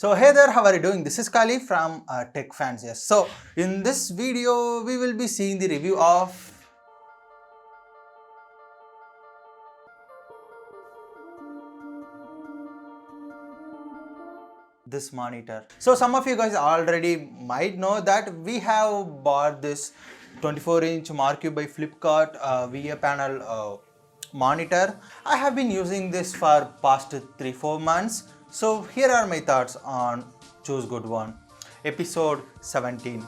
So hey there, how are you doing? This is Kali from Tech Fans. Yes. So in this video, we will be seeing the review of this monitor. So some of you guys already might know that we have bought this 24-inch Marquee by Flipkart VA panel monitor. I have been using this for past 3-4 months. So here are my thoughts on Choose Good One, episode 17.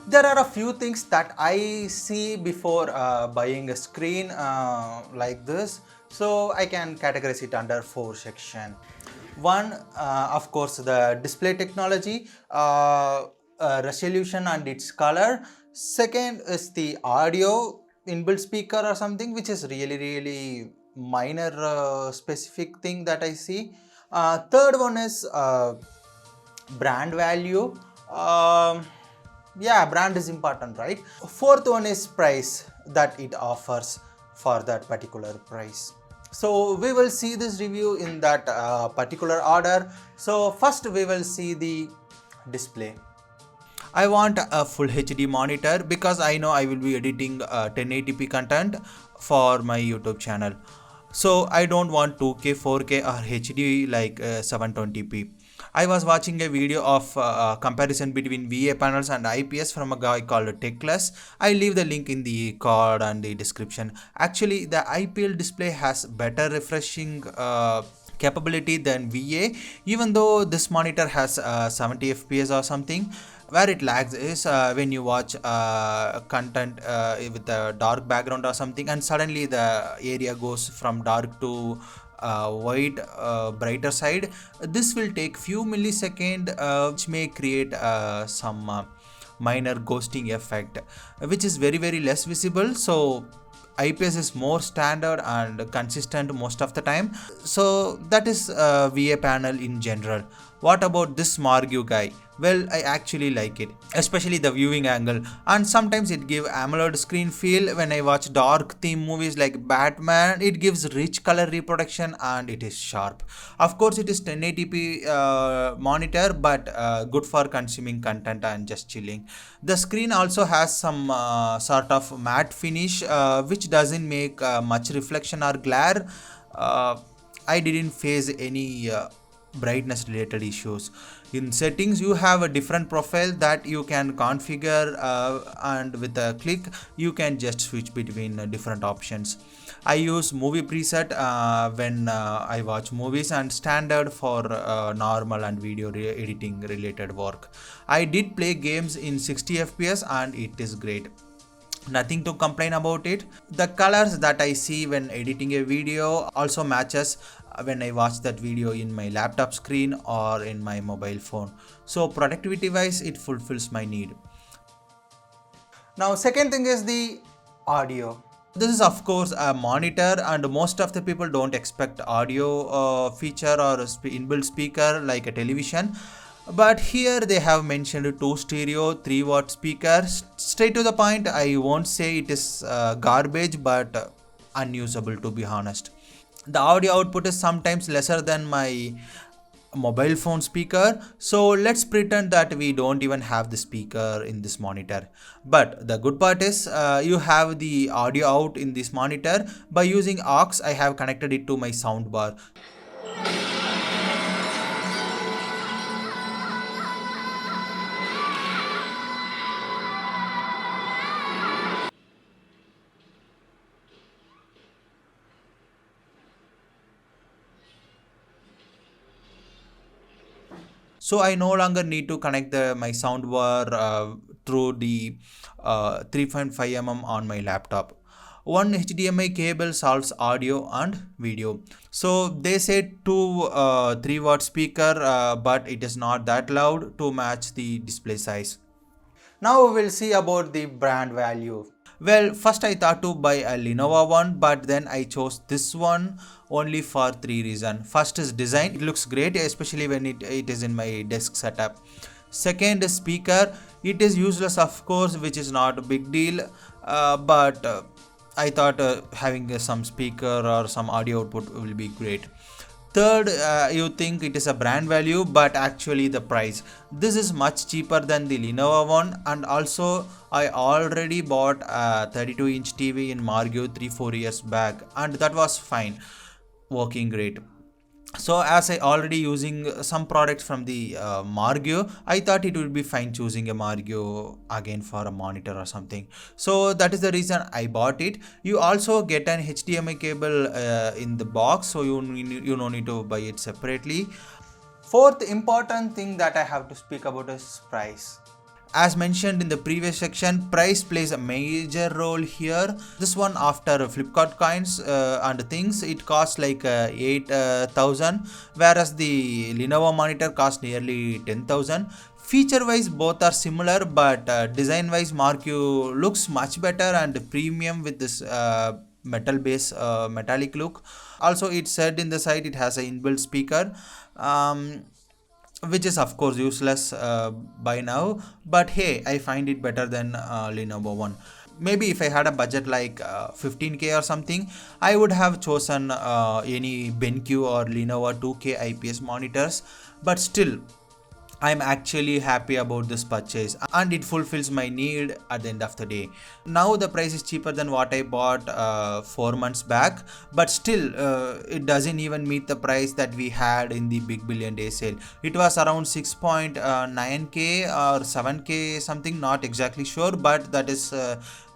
There are a few things that I see before buying a screen like this. So I can categorize it under 4 sections. One, of course, the display technology, resolution and its color. Second is the audio, inbuilt speaker or something, which is really minor specific thing that I see. Third one is brand value. Yeah, brand is important, right? Fourth one is price that it offers for that particular price. So we will see this review in that particular order. So first we will see the display. I want a full HD monitor because I know I will be editing 1080p content for my YouTube channel. So I don't want 2K, 4K or HD like 720p. I was watching a video of comparison between VA panels and IPS from a guy called Techless. I leave the link in the card and the description. Actually, the IPL display has better refreshing capability than VA, even though this monitor has 70 fps or something. Where it lags is when you watch content with a dark background or something, and suddenly the area goes from dark to white brighter side. This will take few milliseconds, which may create some minor ghosting effect, which is very less visible. So IPS is more standard and consistent most of the time. So that is VA panel in general. What about this Marquee guy? Well, I actually like it, especially the viewing angle, and sometimes it gives AMOLED screen feel. When I watch dark theme movies like Batman, it gives rich color reproduction and it is sharp. Of course, it is 1080p monitor, but good for consuming content and just chilling. The screen also has some sort of matte finish, which doesn't make much reflection or glare. I didn't face any brightness related issues. In settings, you have a different profile that you can configure, and with a click you can just switch between different options. I use movie preset when I watch movies, and standard for normal and video editing related work. I did play games in 60 fps and it is great. Nothing to complain about it. The colors that I see when editing a video also matches when I watch that video in my laptop screen or in my mobile phone. So productivity wise, it fulfills my need. Now second thing is the audio. This is of course a monitor, and most of the people don't expect audio feature or inbuilt speaker like a television. But here they have mentioned 2 stereo 3-watt speakers. Straight to the point, I won't say it is garbage, but unusable to be honest. The audio output is sometimes lesser than my mobile phone speaker, so let's pretend that we don't even have the speaker in this monitor. But the good part is you have the audio out in this monitor. By using aux, I have connected it to my soundbar. So I no longer need to connect my soundbar through the 3.5 mm on my laptop. One HDMI cable solves audio and video. So they say 3-watt speaker, but it is not that loud to match the display size. Now we will see about the brand value. Well, first I thought to buy a Lenovo one, but then I chose this one only for 3 reasons. First is design. It looks great, especially when it is in my desk setup. Second is speaker. It is useless of course, which is not a big deal, but I thought having some speaker or some audio output will be great. Third, you think it is a brand value, but actually the price. This is much cheaper than the Lenovo one, and also I already bought a 32-inch TV in Margio 3-4 years back, and that was fine, working great. So as I already using some products from the Margio, I thought it would be fine choosing a Margio again for a monitor or something. So that is the reason I bought it. You also get an HDMI cable in the box, so you don't need to buy it separately. Fourth important thing that I have to speak about is price. As mentioned in the previous section, price plays a major role here. This one, after Flipkart coins and things, it costs like 8,000, whereas the Lenovo monitor costs nearly 10,000. Feature wise both are similar, but design wise Margio looks much better and premium with this metal base, metallic look. Also, it said in the site it has an inbuilt speaker, which is of course useless by now, but hey, I find it better than Lenovo one. Maybe if I had a budget like 15k or something, I would have chosen any BenQ or Lenovo 2K IPS monitors, but still I'm actually happy about this purchase and it fulfills my need at the end of the day. Now the price is cheaper than what I bought 4 months back, but still it doesn't even meet the price that we had in the Big Billion Day sale. It was around 6.9k or 7k something, not exactly sure, but that is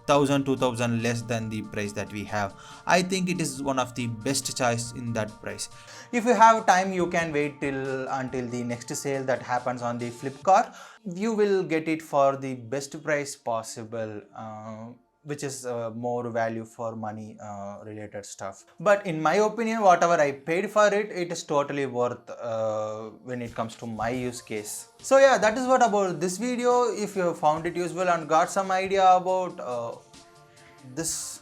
1000-2000 less than the price that we have. I think it is one of the best choice in that price. If you have time, you can wait until the next sale that happens on the Flipkart. You will get it for the best price possible, which is more value for money related stuff. But in my opinion, whatever I paid for it, it is totally worth when it comes to my use case. So yeah, that is what about this video. If you found it useful and got some idea about this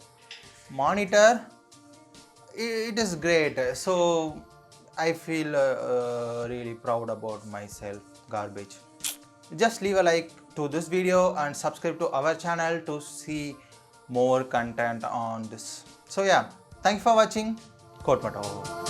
monitor, it is great. So I feel really proud about myself. Garbage. Just leave a like to this video and subscribe to our channel to see more content on this. So yeah, thank you for watching. Kotmato.